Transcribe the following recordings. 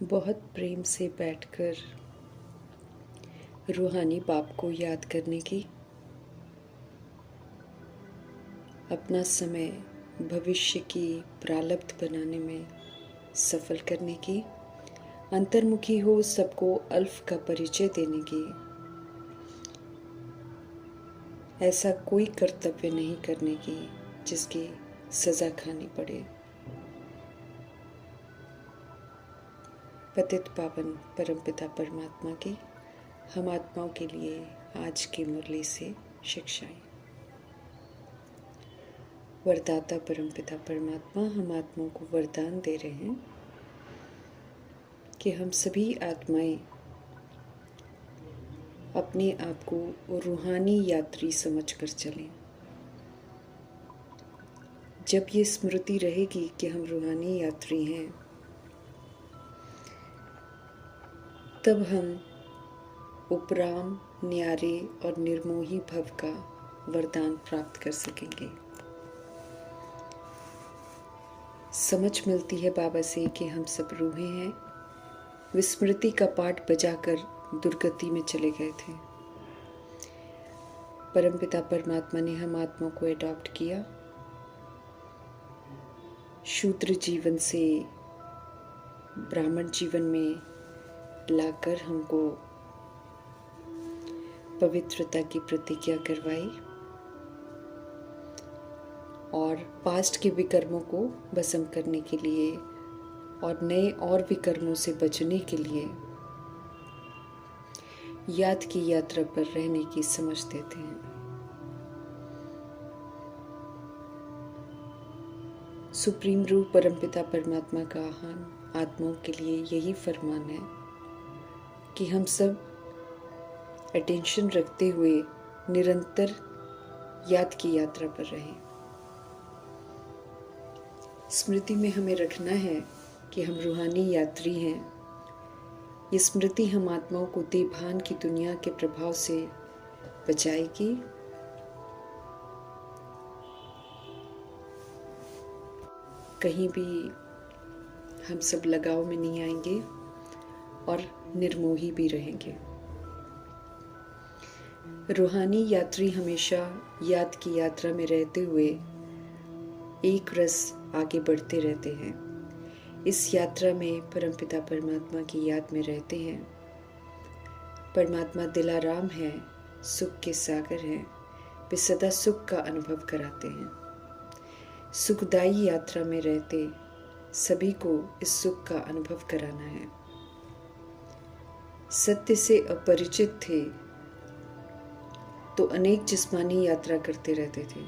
बहुत प्रेम से बैठकर रूहानी बाप को याद करने की, अपना समय भविष्य की प्रारब्ध बनाने में सफल करने की, अंतर्मुखी हो सबको अल्फ का परिचय देने की, ऐसा कोई कर्तव्य नहीं करने की जिसकी सजा खानी पड़े। पतित पावन परमपिता परमात्मा की हम आत्माओं के लिए आज की मुरली से शिक्षाएं। वरदाता परमपिता परमात्मा हम आत्माओं को वरदान दे रहे हैं कि हम सभी आत्माएं अपने आप को रूहानी यात्री समझकर चलें। जब ये स्मृति रहेगी कि हम रूहानी यात्री हैं, तब हम उपराम, न्यारे और निर्मोही भव का वरदान प्राप्त कर सकेंगे। समझ मिलती है बाबा से कि हम सब रूहें हैं। विस्मृति का पाठ बजाकर दुर्गति में चले गए थे। परमपिता परमात्मा ने हम आत्मा को अडॉप्ट किया। शूद्र जीवन से ब्राह्मण जीवन में लाकर हमको पवित्रता की प्रतिज्ञा करवाई और पास्ट के विकर्मों को भस्म करने के लिए और नए और विकर्मों से बचने के लिए याद की यात्रा पर रहने की समझ देते हैं। सुप्रीम रूप परमपिता परमात्मा का आह्वान आत्माओं के लिए यही फरमान है कि हम सब अटेंशन रखते हुए निरंतर याद की यात्रा पर रहें। स्मृति में हमें रखना है कि हम रूहानी यात्री हैं। ये स्मृति हम आत्माओं को देभान की दुनिया के प्रभाव से बचाएगी कहीं भी हम सब लगाव में नहीं आएंगे और निर्मोही भी रहेंगे। रूहानी यात्री हमेशा याद की यात्रा में रहते हुए एक रस आगे बढ़ते रहते हैं। इस यात्रा में परमपिता परमात्मा की याद में रहते हैं। परमात्मा दिलाराम है, सुख के सागर हैं, वे सदा सुख का अनुभव कराते हैं। सुखदायी यात्रा में रहते सभी को इस सुख का अनुभव कराना है। सत्य से अपरिचित थे तो अनेक जिस्मानी यात्रा करते रहते थे,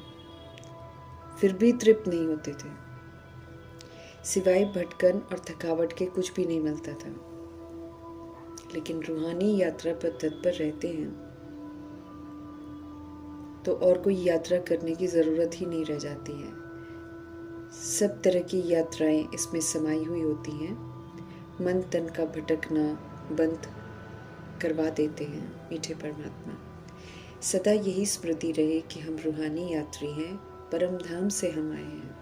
फिर भी तृप्त नहीं होते थे। सिवाय भटकन और थकावट के कुछ भी नहीं मिलता था। लेकिन रूहानी यात्रा पर तत्पर रहते हैं तो और कोई यात्रा करने की जरूरत ही नहीं रह जाती है। सब तरह की यात्राएं इसमें समाई हुई होती हैं। मन तन का भटकना बंद करवा देते हैं मीठे परमात्मा। सदा यही स्मृति रहे कि हम रूहानी यात्री हैं, परम धाम से हम आए हैं।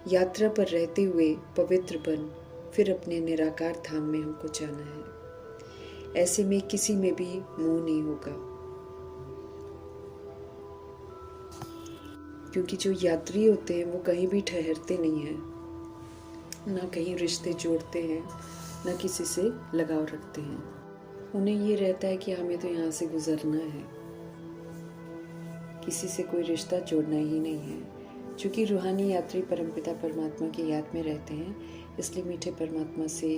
यात्रा पर रहते हुए पवित्र बन फिर अपने निराकार धाम में हमको जाना है। ऐसे में किसी में भी मोह नहीं होगा, क्योंकि जो यात्री होते हैं वो कहीं भी ठहरते नहीं हैं, ना कहीं रिश्ते जोड़ते हैं, ना किसी से लगाव रखते हैं। उन्हें ये रहता है कि हमें तो यहाँ से गुजरना है, किसी से कोई रिश्ता जोड़ना ही नहीं है। चूँकि रूहानी यात्री परमपिता परमात्मा की याद में रहते हैं, इसलिए मीठे परमात्मा से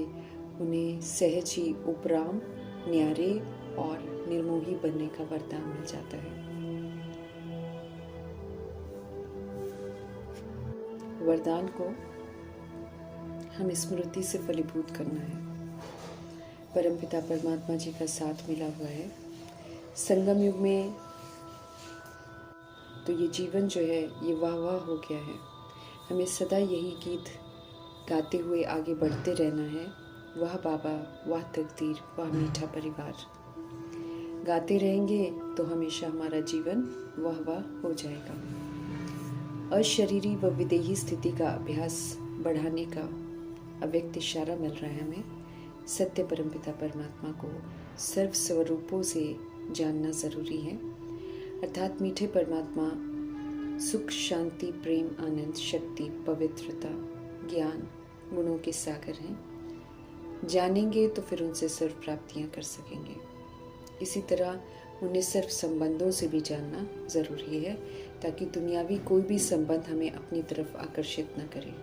उन्हें सहज ही उपराम, न्यारे और निर्मोही बनने का वरदान मिल जाता है। वरदान को हम स्मृति से फलीभूत करना है। परमपिता परमात्मा जी का साथ मिला हुआ है। संगम युग में तो ये जीवन जो है ये वाह वाह हो गया है। हमें सदा यही गीत गाते हुए आगे बढ़ते रहना है। वाह बाबा, वाह तकदीर, वाह मीठा परिवार। गाते रहेंगे तो हमेशा हमारा जीवन वाह वाह हो जाएगा। अशरीरी व विदेही स्थिति का अभ्यास बढ़ाने का अव्यक्त इशारा मिल रहा है हमें। सत्य परमपिता परमात्मा को सर्व स्वरूपों से जानना ज़रूरी है, अर्थात मीठे परमात्मा सुख, शांति, प्रेम, आनंद, शक्ति, पवित्रता, ज्ञान, गुणों के सागर हैं। जानेंगे तो फिर उनसे सर्व प्राप्तियाँ कर सकेंगे। इसी तरह उन्हें सर्व संबंधों से भी जानना ज़रूरी है, ताकि दुनियावी कोई भी संबंध हमें अपनी तरफ आकर्षित न करे,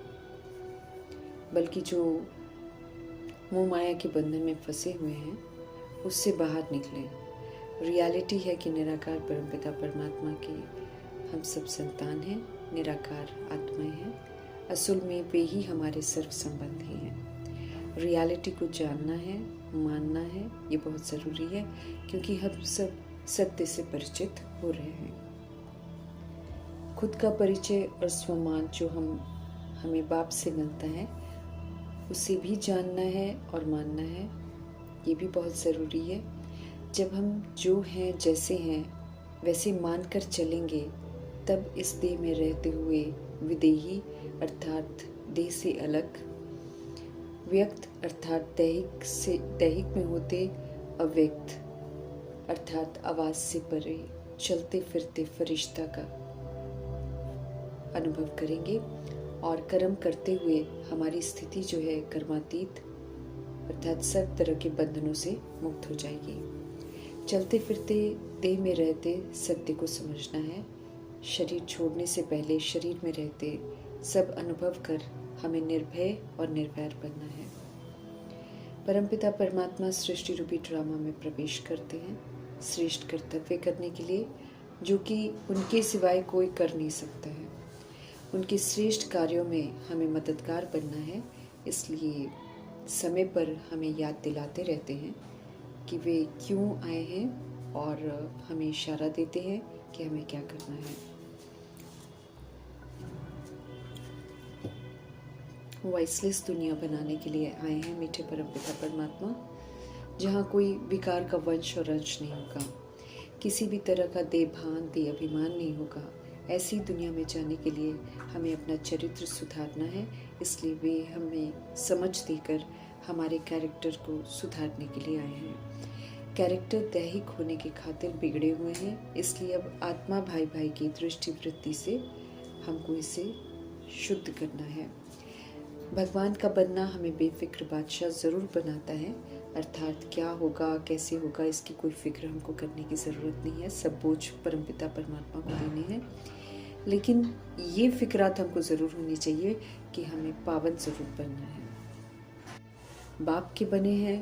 बल्कि जो मोह माया के बंधन में फंसे हुए हैं उससे बाहर निकलें। रियलिटी है कि निराकार परमपिता परमात्मा की हम सब संतान हैं, निराकार आत्माएं हैं। असल में वे ही हमारे सर्व संबंधी हैं। रियलिटी को जानना है, मानना है, ये बहुत ज़रूरी है, क्योंकि हम सब सत्य से परिचित हो रहे हैं। खुद का परिचय और स्वमान जो हमें बाप से मिलता है, उसे भी जानना है और मानना है, ये भी बहुत ज़रूरी है। जब हम जो हैं, जैसे हैं, वैसे मानकर चलेंगे, तब इस देह में रहते हुए विदेही अर्थात देह से अलग, व्यक्त अर्थात दैहिक में होते अव्यक्त अर्थात आवाज से परे चलते फिरते फरिश्ता का अनुभव करेंगे, और कर्म करते हुए हमारी स्थिति जो है कर्मातीत अर्थात सब तरह के बंधनों से मुक्त हो जाएगी। चलते फिरते देह में रहते सत्य को समझना है। शरीर छोड़ने से पहले शरीर में रहते सब अनुभव कर हमें निर्भय और निर्वैर बनना है। परमपिता परमात्मा सृष्टि रूपी ड्रामा में प्रवेश करते हैं श्रेष्ठ कर्तव्य करने के लिए, जो कि उनके सिवाय कोई कर नहीं सकता है। उनके श्रेष्ठ कार्यों में हमें मददगार बनना है, इसलिए समय पर हमें याद दिलाते रहते हैं कि वे क्यों आए हैं और हमें इशारा देते हैं कि हमें क्या करना है। वॉइसलेस दुनिया बनाने के लिए आए हैं मीठे परमपिता परमात्मा, जहाँ कोई विकार का वंश और अंश नहीं होगा, किसी भी तरह का देभान दे अभिमान नहीं होगा। ऐसी दुनिया में जाने के लिए हमें अपना चरित्र सुधारना है, इसलिए वे हमें समझ देकर हमारे कैरेक्टर को सुधारने के लिए आए हैं। कैरेक्टर दैहिक होने की खातिर बिगड़े हुए हैं, इसलिए अब आत्मा भाई भाई की दृष्टि वृत्ति से हमको इसे शुद्ध करना है। भगवान का बनना हमें बेफिक्र बादशाह ज़रूर बनाता है, अर्थात क्या होगा कैसे होगा इसकी कोई फिक्र हमको करने की ज़रूरत नहीं है। सब बोझ परमपिता परमात्मा को देने हैं, लेकिन ये फिक्रात हमको ज़रूर होनी चाहिए कि हमें पावन ज़रूर बनना है। बाप के बने हैं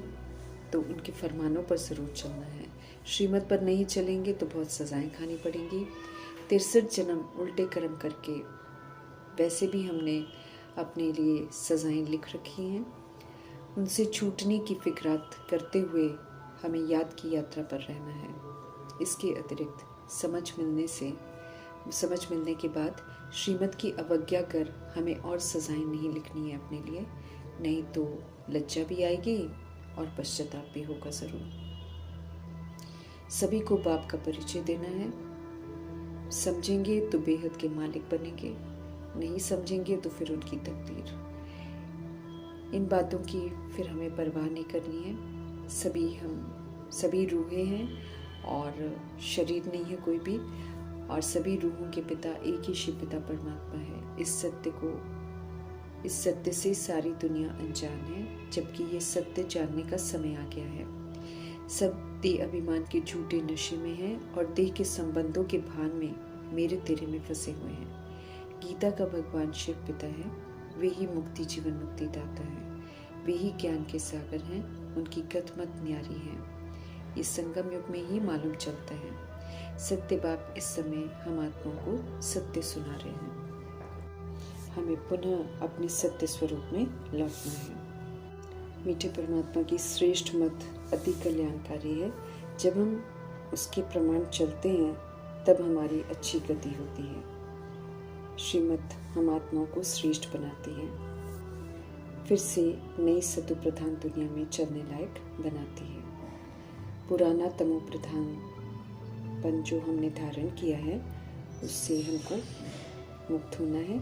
तो उनके फरमानों पर ज़रूर चलना है। श्रीमत पर नहीं चलेंगे तो बहुत सज़ाएं खानी पड़ेंगी। 63 जन्म उल्टे कर्म करके वैसे भी हमने अपने लिए सज़ाएं लिख रखी हैं, उनसे छूटने की फिक्रात करते हुए हमें याद की यात्रा पर रहना है। इसके अतिरिक्त समझ मिलने के बाद श्रीमत की अवज्ञा कर हमें और सज़ाएं नहीं लिखनी है अपने लिए, नहीं तो लज्जा भी आएगी और पश्चाताप भी होगा ज़रूर। सभी को बाप का परिचय देना है। समझेंगे तो बेहद के मालिक बनेंगे, नहीं समझेंगे तो फिर उनकी तकदीर। इन बातों की फिर हमें परवाह नहीं करनी है। हम सभी रूहें हैं और शरीर नहीं है कोई भी, और सभी रूहों के पिता एक ही शिव पिता परमात्मा है। इस सत्य से सारी दुनिया अनजान है, जबकि ये सत्य जानने का समय आ गया है। सब देह अभिमान के झूठे नशे में हैं और देह के संबंधों के भान में मेरे तेरे में फंसे हुए हैं। गीता का भगवान शिव पिता है, वे ही मुक्ति जीवन मुक्ति दाता है, वे ही ज्ञान के सागर हैं, उनकी गतमत न्यारी है। इस संगम युग में ही मालूम चलता है। सत्य बाप इस समय हम आत्माओं को सत्य सुना रहे हैं। हमें पुनः अपने सत्य स्वरूप में लौटना है। मीठे परमात्मा की श्रेष्ठ मत अति कल्याणकारी है। जब हम उसके प्रमाण चलते हैं तब हमारी अच्छी गति होती है। श्रीमत हम आत्माओं को श्रेष्ठ बनाती है, फिर से नई सतु प्रधान दुनिया में चलने लायक बनाती है। पुराना तमो प्रधानपन जो हमने धारण किया है उससे हमको मुक्त होना है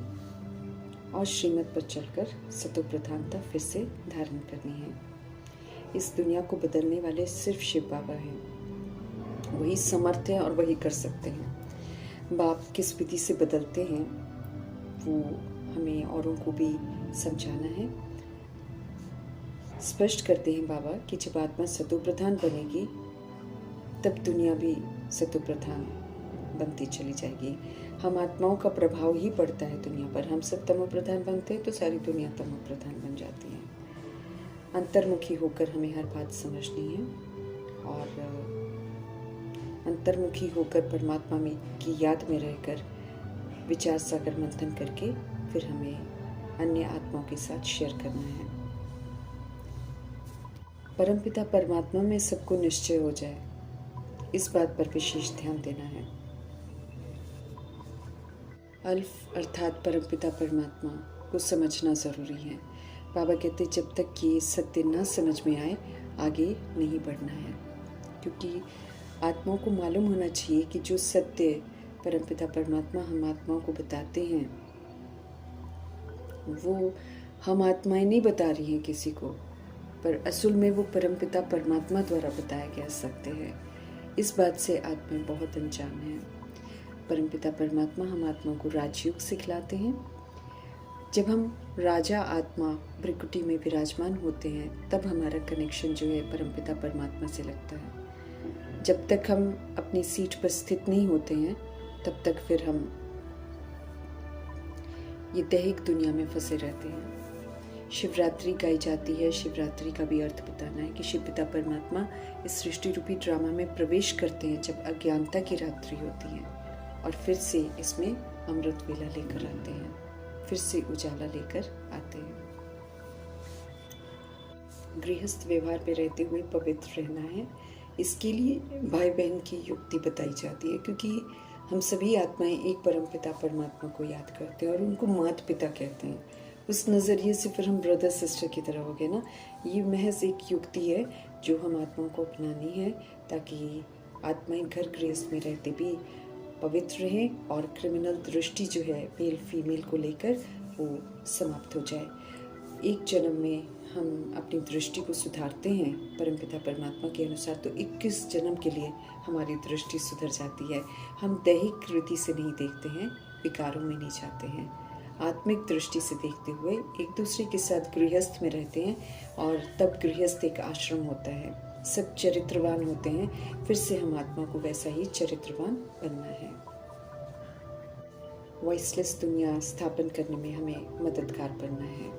और श्रीमत पर चलकर सतो प्रधानता फिर से धारण करनी है। इस दुनिया को बदलने वाले सिर्फ शिव बाबा हैं। वही समर्थ हैं और वही कर सकते हैं। बाप किस विधि से बदलते हैं वो हमें औरों को भी समझाना है। स्पष्ट करते हैं बाबा कि जब आत्मा सतो प्रधान बनेगी तब दुनिया भी सतो प्रधान बनती चली जाएगी। हम आत्माओं का प्रभाव ही पड़ता है दुनिया पर। हम सब तमो प्रधान बनते हैं तो सारी दुनिया तमो प्रधान बन जाती है। अंतर्मुखी होकर हमें हर बात समझनी है और अंतर्मुखी होकर परमात्मा में की याद में रहकर विचार सागर मंथन करके फिर हमें अन्य आत्माओं के साथ शेयर करना है। परमपिता परमात्मा में सबको निश्चय हो जाए, इस बात पर विशेष ध्यान देना है। अल्फ अर्थात परमपिता परमात्मा को समझना ज़रूरी है। बाबा कहते जब तक कि सत्य न समझ में आए आगे नहीं बढ़ना है, क्योंकि आत्माओं को मालूम होना चाहिए कि जो सत्य परमपिता परमात्मा हम आत्माओं को बताते हैं वो हम आत्माएं नहीं बता रही हैं किसी को, पर असल में वो परमपिता परमात्मा द्वारा बताया गया सत्य है। इस बात से आत्माएं बहुत अनजान हैं। परमपिता परमात्मा हम आत्मा को राजयोग सिखलाते हैं। जब हम राजा आत्मा भृकुटी में विराजमान होते हैं तब हमारा कनेक्शन जो है परमपिता परमात्मा से लगता है। जब तक हम अपनी सीट पर स्थित नहीं होते हैं तब तक फिर हम ये दैहिक दुनिया में फंसे रहते हैं। शिवरात्रि गाई जाती है। शिवरात्रि का भी अर्थ बताना है कि शिव पिता परमात्मा इस सृष्टि रूपी ड्रामा में प्रवेश करते हैं जब अज्ञानता की रात्रि होती है और फिर से इसमें अमृत वेला लेकर आते हैं, फिर से उजाला लेकर आते हैं। गृहस्थ व्यवहार में रहते हुए पवित्र रहना है। इसके लिए भाई बहन की युक्ति बताई जाती है, क्योंकि हम सभी आत्माएं एक परमपिता परमात्मा को याद करते हैं और उनको माता पिता कहते हैं। उस नज़रिए से फिर हम ब्रदर सिस्टर की तरह हो गए ना। ये महज एक युक्ति है जो हम आत्माओं को अपनानी है ताकि आत्माएं घर गृहस्थ में रहते भी पवित्र रहें और क्रिमिनल दृष्टि जो है मेल फीमेल को लेकर वो समाप्त हो जाए। एक जन्म में हम अपनी दृष्टि को सुधारते हैं परमपिता परमात्मा के अनुसार तो 21 जन्म के लिए हमारी दृष्टि सुधर जाती है। हम दैहिक कृति से नहीं देखते हैं, विकारों में नहीं जाते हैं। आत्मिक दृष्टि से देखते हुए एक दूसरे के साथ गृहस्थ में रहते हैं और तब गृहस्थ एक आश्रम होता है। सब चरित्रवान होते हैं, फिर से हम आत्मा को वैसा ही चरित्रवान बनना है। वॉइसलेस दुनिया स्थापन करने में हमें मददगार बनना है।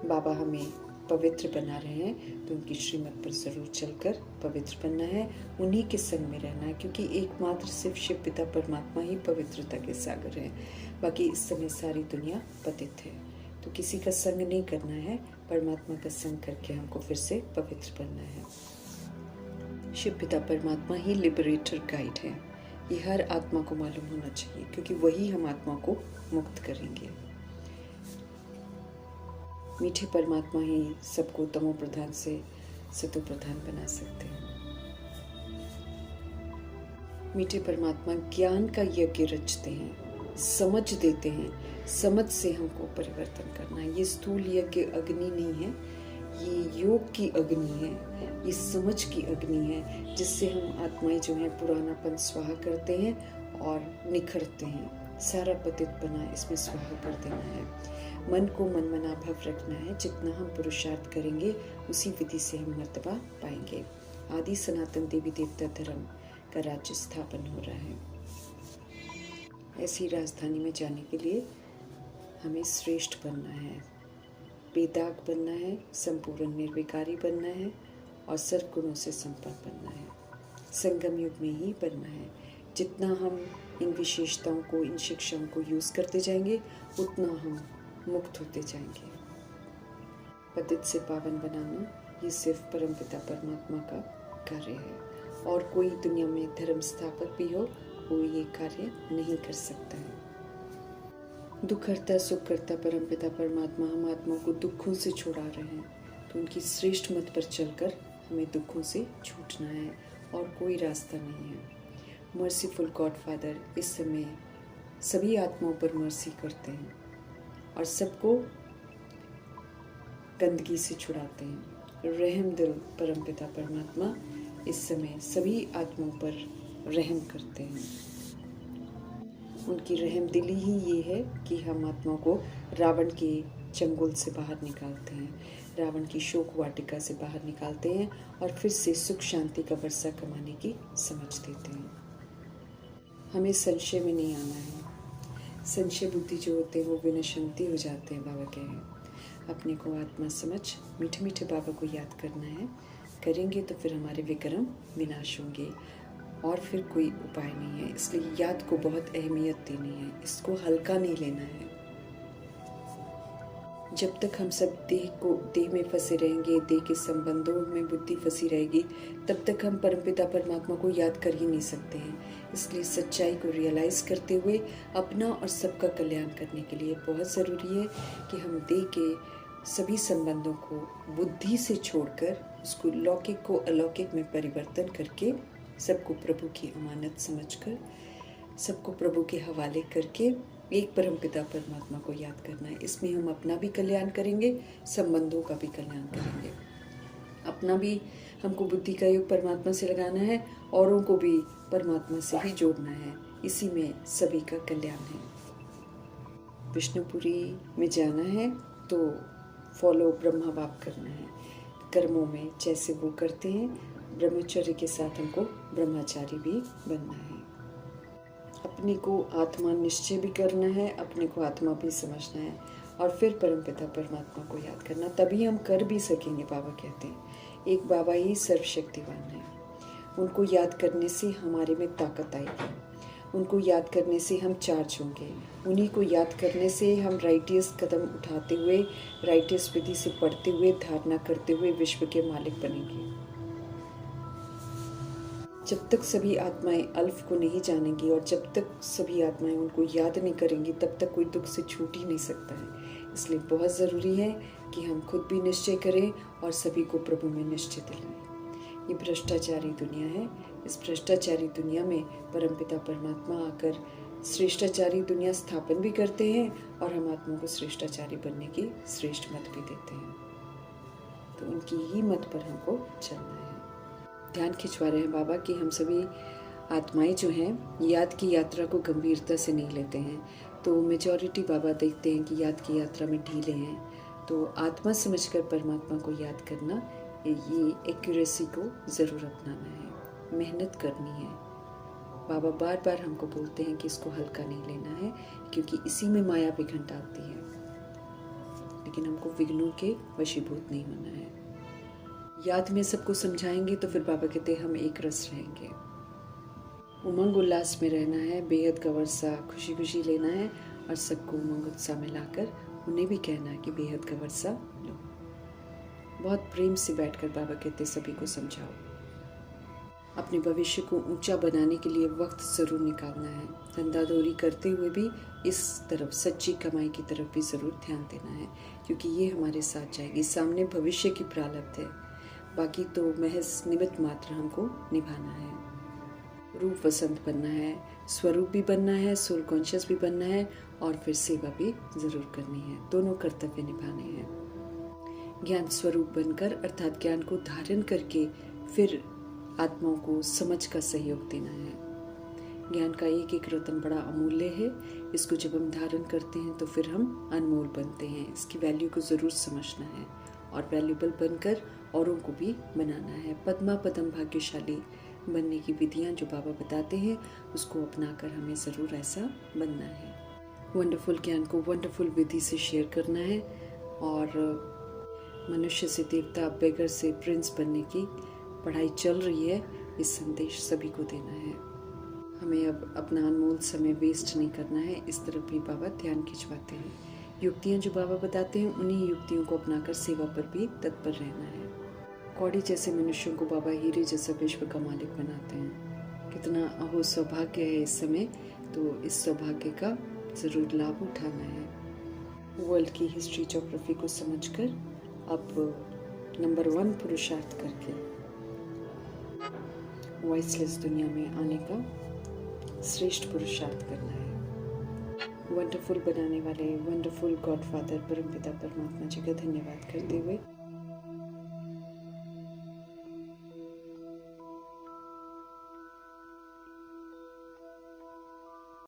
बाबा हमें पवित्र बना रहे हैं तो उनकी श्रीमत पर जरूर चलकर पवित्र बनना है, उन्हीं के संग में रहना है, क्योंकि एकमात्र सिर्फ शिव पिता परमात्मा ही पवित्रता के सागर है। बाकी इस समय सारी दुनिया पतित है, तो किसी का संग नहीं करना है, परमात्मा का संग करके हमको फिर से पवित्र बनना है। शिव पिता परमात्मा ही लिबरेटर गाइड है। ये हर आत्मा को मालूम होना चाहिए, क्योंकि वही हम आत्मा को मुक्त करेंगे। मीठे परमात्मा ही सबको तमो प्रधान से सतो प्रधान बना सकते हैं। मीठे परमात्मा ज्ञान का यज्ञ रचते हैं, समझ देते हैं। समझ से हमको परिवर्तन करना है। ये स्थूल यज्ञ अग्नि नहीं है, ये योग की अग्नि है, ये समझ की अग्नि है, जिससे हम आत्माएं जो हैं पुरानापन स्वाहा करते हैं और निखरते हैं। सारा पतित बना इसमें स्वाहा कर देना है। मन को मनमना भव रखना है। जितना हम पुरुषार्थ करेंगे उसी विधि से हम मर्तबा पाएंगे। आदि सनातन देवी देवता धर्म का राज्य स्थापन हो रहा है। ऐसी राजधानी में जाने के लिए हमें श्रेष्ठ बनना है, बेदाग बनना है, संपूर्ण निर्विकारी बनना है और सर्वगुणों से संपन्न बनना है। संगम युग में ही बनना है। जितना हम इन विशेषताओं को, इन शिक्षाओं को यूज़ करते जाएंगे उतना हम मुक्त होते जाएंगे। पतित से पावन बनाना ये सिर्फ परमपिता परमात्मा का कार्य है और कोई दुनिया में धर्म स्थापक भी हो वो ये कार्य नहीं कर सकता है। दुख करता सुख करता परमपिता परमात्मा हम आत्मा को दुखों से छुड़ा रहे हैं, तो उनकी श्रेष्ठ मत पर चलकर हमें दुखों से छूटना है और कोई रास्ता नहीं है। मर्सीफुल गॉड फादर इस समय सभी आत्माओं पर मर्सी करते हैं। और सबको गंदगी से छुड़ाते हैं। रहम दिल परमपिता परमात्मा इस समय सभी आत्माओं पर रहम करते हैं। उनकी रहम दिली ही ये है कि हम आत्माओं को रावण के चंगुल से बाहर निकालते हैं, रावण की शोक वाटिका से बाहर निकालते हैं और फिर से सुख शांति का वर्षा कमाने की समझ देते हैं। हमें संशय में नहीं आना है। संशय बुद्धि जो होते हैं वो विनशंति हो जाते हैं। बाबा कह रहे हैं अपने को आत्मा समझ मीठे मीठे बाबा को याद करना है। करेंगे तो फिर हमारे विक्रम विनाश होंगे और फिर कोई उपाय नहीं है। इसलिए याद को बहुत अहमियत देनी है, इसको हल्का नहीं लेना है। जब तक हम सब देह में फंसे रहेंगे, देह के संबंधों में बुद्धि फंसी रहेगी, तब तक हम परमपिता परमात्मा को याद कर ही नहीं सकते हैं। इसलिए सच्चाई को रियलाइज करते हुए अपना और सबका कल्याण करने के लिए बहुत ज़रूरी है कि हम देह के सभी संबंधों को बुद्धि से छोड़कर उसको लौकिक को अलौकिक में परिवर्तन करके सबको प्रभु की अमानत समझकर, सबको प्रभु के हवाले करके एक परमपिता परमात्मा को याद करना है। इसमें हम अपना भी कल्याण करेंगे, संबंधों का भी कल्याण करेंगे। अपना भी हमको बुद्धि का योग परमात्मा से लगाना है, औरों को भी परमात्मा से ही जोड़ना है। इसी में सभी का कल्याण है। विष्णुपुरी में जाना है तो फॉलो ब्रह्मा बाप करना है। कर्मों में जैसे वो करते हैं, ब्रह्मचर्य के साथ हमको ब्रह्मचारी भी बनना है। अपने को आत्मा निश्चय भी करना है, अपने को आत्मा भी समझना है और फिर परमपिता परमात्मा को याद करना, तभी हम कर भी सकेंगे। बाबा कहते हैं एक बाबा ही सर्वशक्तिवान है। उनको याद करने से हमारे में ताकत आएगी, उनको याद करने से हम चार्ज होंगे, उन्हीं को याद करने से हम राइटियस कदम उठाते हुए, राइटियस विधि से पढ़ते हुए, धारणा करते हुए विश्व के मालिक बनेंगे। जब तक सभी आत्माएं अल्फ को नहीं जानेंगी और जब तक सभी आत्माएं उनको याद नहीं करेंगी, तब तक कोई दुख से छूट ही नहीं सकता है। इसलिए बहुत ज़रूरी है कि हम खुद भी निश्चय करें और सभी को प्रभु में निश्चय दिलाएं। ये भ्रष्टाचारी दुनिया है। इस भ्रष्टाचारी दुनिया में परमपिता परमात्मा आकर श्रेष्ठाचारी दुनिया स्थापन भी करते हैं और हम आत्मा को श्रेष्ठाचारी बनने की श्रेष्ठ मत भी देते हैं। तो उनकी ही मत पर हमको चलना है। ध्यान खिंचवा रहे हैं बाबा कि हम सभी आत्माएं जो हैं याद की यात्रा को गंभीरता से नहीं लेते हैं। तो मेजॉरिटी बाबा देखते हैं कि याद की यात्रा में ढीले हैं। तो आत्मा समझकर परमात्मा को याद करना, ये एक्यूरेसी को ज़रूर अपनाना है, मेहनत करनी है। बाबा बार बार हमको बोलते हैं कि इसको हल्का नहीं लेना है, क्योंकि इसी में माया विघ्न डालती है। लेकिन हमको विघ्नों के वशीभूत नहीं होना है। याद में सबको समझाएंगे तो फिर बाबा कहते हैं हम एक रस रहेंगे। उमंग उल्लास में रहना है, बेहद का वर्षा खुशी खुशी लेना है और सबको उमंग उत्साह में लाकर उन्हें भी कहना है कि बेहद का वर्षा लो। बहुत प्रेम से बैठकर बाबा कहते सभी को समझाओ। अपने भविष्य को ऊंचा बनाने के लिए वक्त ज़रूर निकालना है। धंधादौरी करते हुए भी इस तरफ सच्ची कमाई की तरफ भी ज़रूर ध्यान देना है, क्योंकि ये हमारे साथ जाएगी। सामने भविष्य की प्रारब्ध है, बाकी तो महज निमित्त मात्र हमको निभाना है। रूप वसंत बनना है, स्वरूप भी बनना है, सोल कॉन्शियस भी बनना है और फिर सेवा भी ज़रूर करनी है। दोनों कर्तव्य निभाने हैं। ज्ञान स्वरूप बनकर अर्थात ज्ञान को धारण करके फिर आत्माओं को समझ का सहयोग देना है। ज्ञान का एक एक रत्न बड़ा अमूल्य है। इसको जब हम धारण करते हैं तो फिर हम अनमोल बनते हैं। इसकी वैल्यू को ज़रूर समझना है और वैल्यूबल बनकर औरों को भी बनाना है। पद्मा पदम भाग्यशाली बनने की विधियाँ जो बाबा बताते हैं उसको अपनाकर हमें ज़रूर ऐसा बनना है। वंडरफुल ज्ञान को वंडरफुल विधि से शेयर करना है और मनुष्य से देवता, बेगर से प्रिंस बनने की पढ़ाई चल रही है। इस संदेश सभी को देना है। हमें अब अपना अनमोल समय वेस्ट नहीं करना है। इस तरफ भी बाबा ध्यान खिंचवाते हैं। युक्तियाँ जो बाबा बताते हैं उन्हीं युक्तियों को अपनाकर सेवा पर भी तत्पर रहना है। कौड़ी जैसे मनुष्यों को बाबा हीरे जैसा विश्व का मालिक बनाते हैं। कितना अहो सौभाग्य है इस समय, तो इस सौभाग्य का ज़रूर लाभ उठाना है। वर्ल्ड की हिस्ट्री ज्योग्राफी को समझकर अब नंबर 1 पुरुषार्थ करके वॉइसलेस दुनिया में आने का श्रेष्ठ पुरुषार्थ करना है। वंडरफुल बनाने वाले वंडरफुल गॉडफादर परमपिता परमात्मा जी का धन्यवाद करते हुए